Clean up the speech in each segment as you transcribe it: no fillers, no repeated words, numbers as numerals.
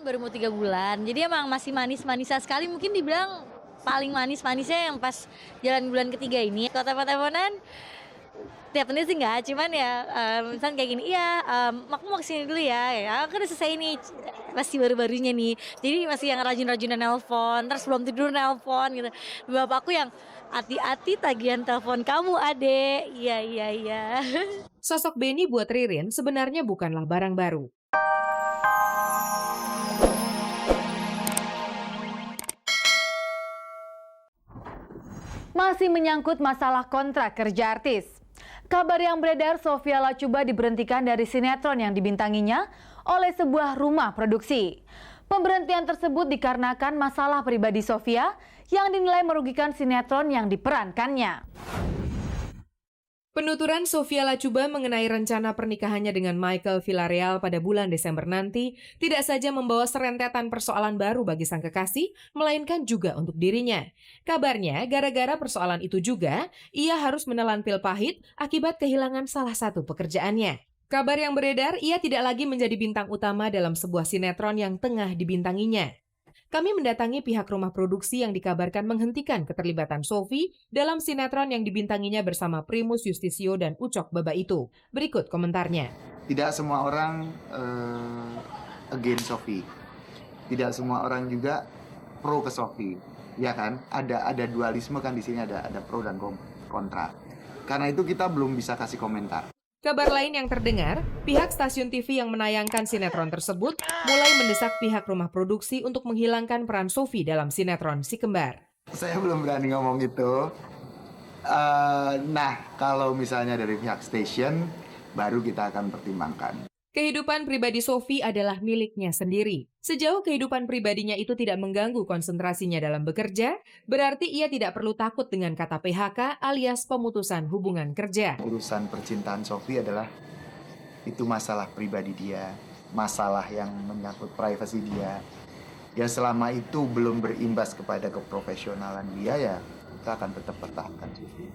baru mau 3 bulan, jadi emang masih manis-manisan sekali, mungkin dibilang paling manis-manisnya yang pas jalan bulan ketiga ini. Kalau telepon-teleponan tiap menit sih enggak, cuman ya, misalnya kayak gini, "Iya, aku mau kesini dulu ya," ya aku udah selesai nih, masih baru-barunya nih. Jadi masih yang rajin-rajinan nelpon, terus sebelum tidur nelpon gitu. Bapakku yang, "Hati-hati tagihan telepon kamu, Adek." "Iya iya iya." Sosok Benny buat Ririn sebenarnya bukanlah barang baru. Masih menyangkut masalah kontrak kerja artis. Kabar yang beredar Sophia Latjuba diberhentikan dari sinetron yang dibintanginya oleh sebuah rumah produksi. Pemberhentian tersebut dikarenakan masalah pribadi Sophia yang dinilai merugikan sinetron yang diperankannya. Penuturan Sophia Latjuba mengenai rencana pernikahannya dengan Michael Villarreal pada bulan Desember nanti tidak saja membawa serentetan persoalan baru bagi sang kekasih, melainkan juga untuk dirinya. Kabarnya, gara-gara persoalan itu juga, ia harus menelan pil pahit akibat kehilangan salah satu pekerjaannya. Kabar yang beredar, ia tidak lagi menjadi bintang utama dalam sebuah sinetron yang tengah dibintanginya. Kami mendatangi pihak rumah produksi yang dikabarkan menghentikan keterlibatan Sophie dalam sinetron yang dibintanginya bersama Primus Yustisio dan Ucok Baba itu. Berikut komentarnya. Tidak semua orang against Sophie. Tidak semua orang juga pro ke Sophie. Ya kan? Ada dualisme kan di sini, ada pro dan kontra. Karena itu kita belum bisa kasih komentar. Kabar lain yang terdengar, pihak stasiun TV yang menayangkan sinetron tersebut mulai mendesak pihak rumah produksi untuk menghilangkan peran Sophie dalam sinetron Si Kembar. Saya belum berani ngomong itu. Nah, kalau misalnya dari pihak stasiun, baru kita akan pertimbangkan. Kehidupan pribadi Sophie adalah miliknya sendiri. Sejauh kehidupan pribadinya itu tidak mengganggu konsentrasinya dalam bekerja, berarti ia tidak perlu takut dengan kata PHK alias pemutusan hubungan kerja. Urusan percintaan Sophie adalah itu masalah pribadi dia, masalah yang menyangkut privasi dia. Ya selama itu belum berimbas kepada keprofesionalan dia, ya kita akan tetap pertahankan Sophie.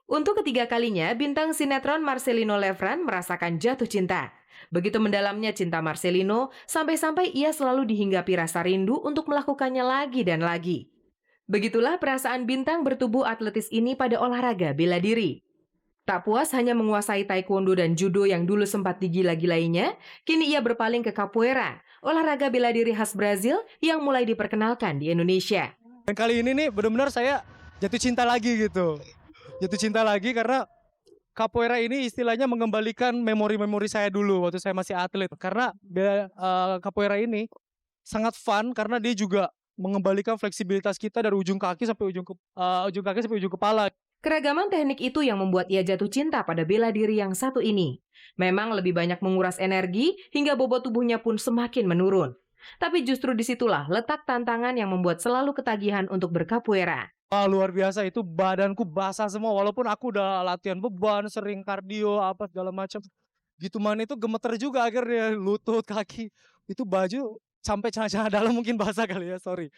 Untuk ketiga kalinya, bintang sinetron Marcelino Levran merasakan jatuh cinta. Begitu mendalamnya cinta Marcelino, sampai-sampai ia selalu dihinggapi rasa rindu untuk melakukannya lagi dan lagi. Begitulah perasaan bintang bertubuh atletis ini pada olahraga bela diri. Tak puas hanya menguasai taekwondo dan judo yang dulu sempat digila-gilainya, kini ia berpaling ke capoeira, olahraga bela diri khas Brazil yang mulai diperkenalkan di Indonesia. Dan kali ini nih benar-benar saya jatuh cinta lagi gitu. Jatuh cinta lagi karena capoeira ini istilahnya mengembalikan memori-memori saya dulu waktu saya masih atlet. Karena capoeira ini sangat fun karena dia juga mengembalikan fleksibilitas kita dari ujung kaki sampai ujung kepala. Keragaman teknik itu yang membuat ia jatuh cinta pada bela diri yang satu ini. Memang lebih banyak menguras energi hingga bobot tubuhnya pun semakin menurun. Tapi justru disitulah letak tantangan yang membuat selalu ketagihan untuk bercapoeira. Wah, luar biasa, itu badanku basah semua walaupun aku udah latihan beban, sering kardio apa segala macam. Gitu man itu gemeter juga akhirnya lutut, kaki. Itu baju sampai celana-celana dalam mungkin basah kali ya, sorry.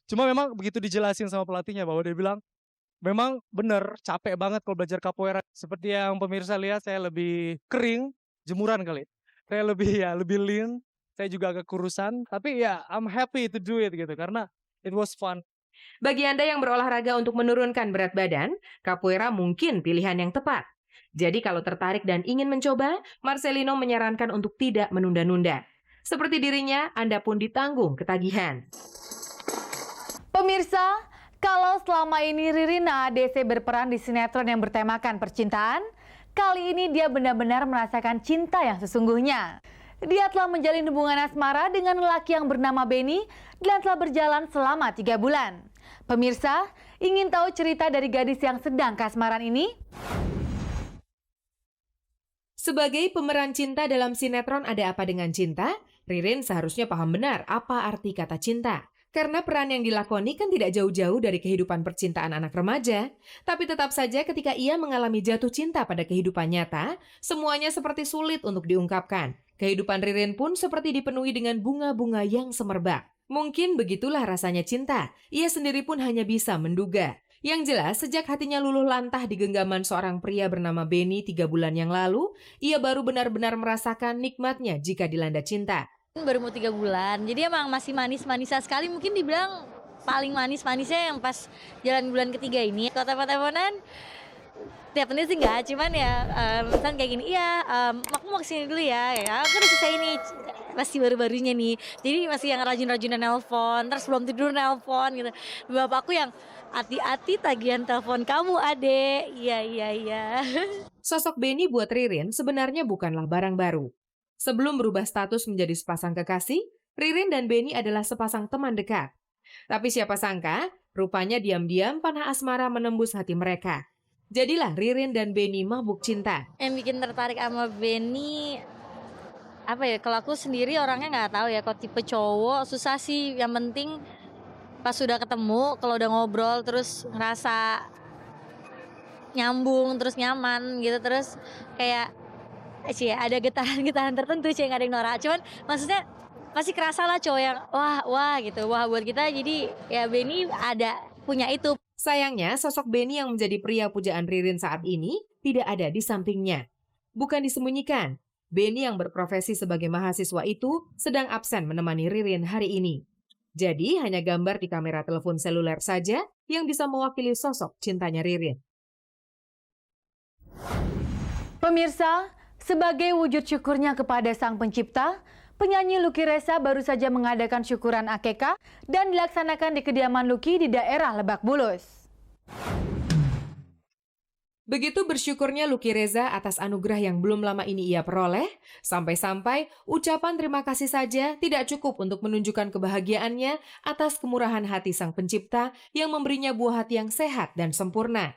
Cuma memang begitu dijelasin sama pelatihnya bahwa dia bilang memang bener capek banget kalau belajar capoeira. Seperti yang pemirsa lihat saya lebih kering, jemuran kali. Saya lebih lean, saya juga agak kurusan, tapi ya I'm happy to do it gitu karena it was fun. Bagi Anda yang berolahraga untuk menurunkan berat badan, capoeira mungkin pilihan yang tepat. Jadi kalau tertarik dan ingin mencoba, Marcelino menyarankan untuk tidak menunda-nunda. Seperti dirinya, Anda pun ditanggung ketagihan. Pemirsa, kalau selama ini Ririna ADC berperan di sinetron yang bertemakan percintaan, kali ini dia benar-benar merasakan cinta yang sesungguhnya. Dia telah menjalin hubungan asmara dengan lelaki yang bernama Benny dan telah berjalan selama 3 bulan. Pemirsa, ingin tahu cerita dari gadis yang sedang kasmaran ini? Sebagai pemeran cinta dalam sinetron Ada Apa Dengan Cinta, Ririn seharusnya paham benar apa arti kata cinta. Karena peran yang dilakoni kan tidak jauh-jauh dari kehidupan percintaan anak remaja. Tapi tetap saja ketika ia mengalami jatuh cinta pada kehidupan nyata, semuanya seperti sulit untuk diungkapkan. Kehidupan Ririn pun seperti dipenuhi dengan bunga-bunga yang semerbak. Mungkin begitulah rasanya cinta. Ia sendiri pun hanya bisa menduga. Yang jelas, sejak hatinya luluh lantah di genggaman seorang pria bernama Benny 3 bulan yang lalu, ia baru benar-benar merasakan nikmatnya jika dilanda cinta. Baru mau 3 bulan, jadi emang masih manis-manisnya sekali. Mungkin dibilang paling manis-manisnya yang pas jalan bulan ketiga ini. Kalau telepon-teleponan tiap menit sih enggak, cuman ya misalnya kayak gini, iya aku mau kesini dulu ya aku udah selesai nih, masih baru-barunya nih, jadi masih yang rajin-rajinan nelpon, terus belum tidur nelpon gitu. Bapakku yang hati-hati tagihan telepon kamu adek, iya. Sosok Benny buat Ririn sebenarnya bukanlah barang baru. Sebelum berubah status menjadi sepasang kekasih, Ririn dan Benny adalah sepasang teman dekat. Tapi siapa sangka, rupanya diam-diam panah asmara menembus hati mereka. Jadilah Ririn dan Benny mabuk cinta. Yang bikin tertarik sama Benny apa ya, kalau aku sendiri orangnya nggak tahu ya, kalau tipe cowok susah sih. Yang penting pas sudah ketemu, kalau udah ngobrol terus ngerasa nyambung, terus nyaman gitu, terus kayak sih ada getaran-getaran tertentu sih, nggak ada yang norak. Cuman maksudnya pasti kerasa lah cowok yang wah gitu, wah buat kita. Jadi ya Benny ada punya itu. Sayangnya, sosok Benny yang menjadi pria pujaan Ririn saat ini tidak ada di sampingnya. Bukan disembunyikan, Benny yang berprofesi sebagai mahasiswa itu sedang absen menemani Ririn hari ini. Jadi hanya gambar di kamera telepon seluler saja yang bisa mewakili sosok cintanya Ririn. Pemirsa, sebagai wujud syukurnya kepada Sang Pencipta, penyanyi Lucky Reza baru saja mengadakan syukuran akekah dan dilaksanakan di kediaman Lucky di daerah Lebak Bulus. Begitu bersyukurnya Lucky Reza atas anugerah yang belum lama ini ia peroleh, sampai-sampai ucapan terima kasih saja tidak cukup untuk menunjukkan kebahagiaannya atas kemurahan hati Sang Pencipta yang memberinya buah hati yang sehat dan sempurna.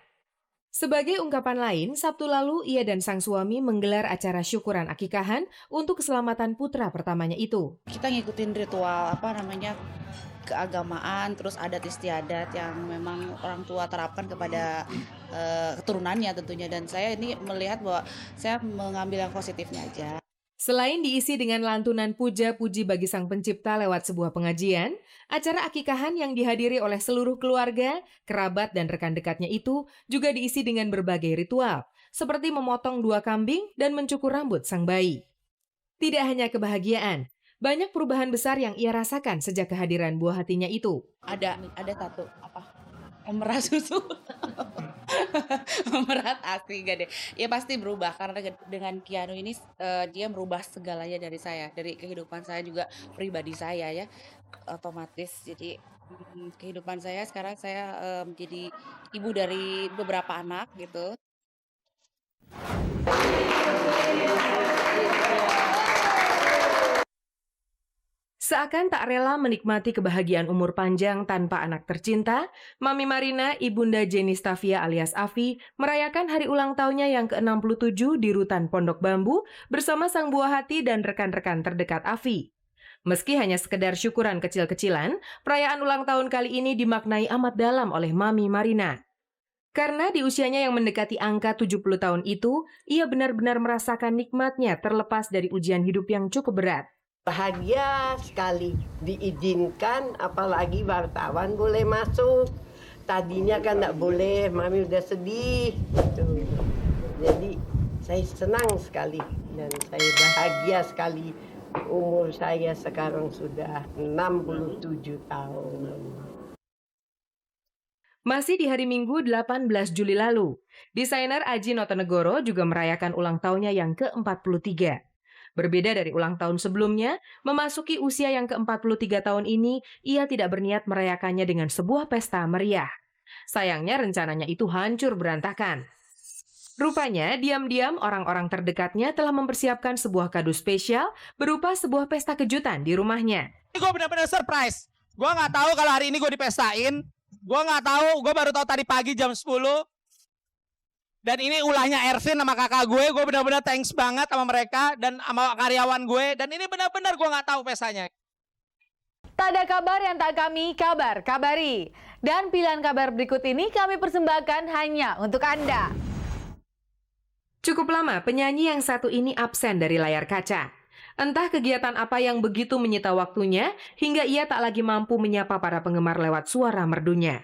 Sebagai ungkapan lain, Sabtu lalu ia dan sang suami menggelar acara syukuran akikahan untuk keselamatan putra pertamanya itu. Kita ngikutin ritual keagamaan, terus adat istiadat yang memang orang tua terapkan kepada keturunannya tentunya. Dan saya ini melihat bahwa saya mengambil yang positifnya aja. Selain diisi dengan lantunan puja-puji bagi Sang Pencipta lewat sebuah pengajian, acara akikahan yang dihadiri oleh seluruh keluarga, kerabat, dan rekan dekatnya itu juga diisi dengan berbagai ritual, seperti memotong 2 kambing dan mencukur rambut sang bayi. Tidak hanya kebahagiaan, banyak perubahan besar yang ia rasakan sejak kehadiran buah hatinya itu. Ada satu memerah susu. Memerat asli gak deh. Ya pasti berubah karena dengan Keanu ini dia merubah segalanya dari saya, dari kehidupan saya juga pribadi saya ya, otomatis. Jadi kehidupan saya sekarang saya menjadi ibu dari beberapa anak gitu. Seakan tak rela menikmati kebahagiaan umur panjang tanpa anak tercinta, Mami Marina, Ibunda Jenny Stavia alias Afi, merayakan hari ulang tahunnya yang ke-67 di Rutan Pondok Bambu bersama sang buah hati dan rekan-rekan terdekat Afi. Meski hanya sekedar syukuran kecil-kecilan, perayaan ulang tahun kali ini dimaknai amat dalam oleh Mami Marina. Karena di usianya yang mendekati angka 70 tahun itu, ia benar-benar merasakan nikmatnya terlepas dari ujian hidup yang cukup berat. Bahagia sekali diizinkan, apalagi wartawan boleh masuk. Tadinya kan nggak boleh, Mami udah sedih. Tuh. Jadi saya senang sekali dan saya bahagia sekali. Umur saya sekarang sudah 67 tahun. Masih di hari Minggu 18 Juli lalu, desainer Aji Notonegoro juga merayakan ulang tahunnya yang ke-43. Berbeda dari ulang tahun sebelumnya, memasuki usia yang ke-43 tahun ini, ia tidak berniat merayakannya dengan sebuah pesta meriah. Sayangnya rencananya itu hancur berantakan. Rupanya, diam-diam orang-orang terdekatnya telah mempersiapkan sebuah kado spesial berupa sebuah pesta kejutan di rumahnya. Gue benar-benar surprise. Gue nggak tahu kalau hari ini gue dipestain. Gue nggak tahu, gue baru tahu tadi pagi jam 10. Dan ini ulahnya Ervin sama kakak gue benar-benar thanks banget sama mereka dan sama karyawan gue. Dan ini benar-benar gue nggak tahu pestanya. Tak ada kabar yang tak kami kabari. Dan pilihan kabar berikut ini kami persembahkan hanya untuk Anda. Cukup lama penyanyi yang satu ini absen dari layar kaca. Entah kegiatan apa yang begitu menyita waktunya hingga ia tak lagi mampu menyapa para penggemar lewat suara merdunya.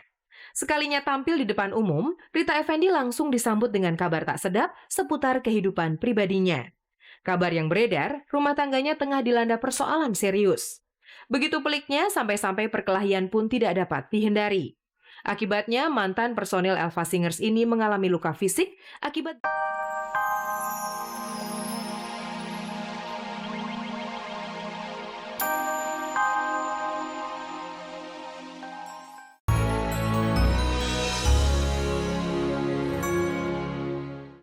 Sekalinya tampil di depan umum, Rita Effendy langsung disambut dengan kabar tak sedap seputar kehidupan pribadinya. Kabar yang beredar, rumah tangganya tengah dilanda persoalan serius. Begitu peliknya, sampai-sampai perkelahian pun tidak dapat dihindari. Akibatnya, mantan personil Elva Singers ini mengalami luka fisik akibat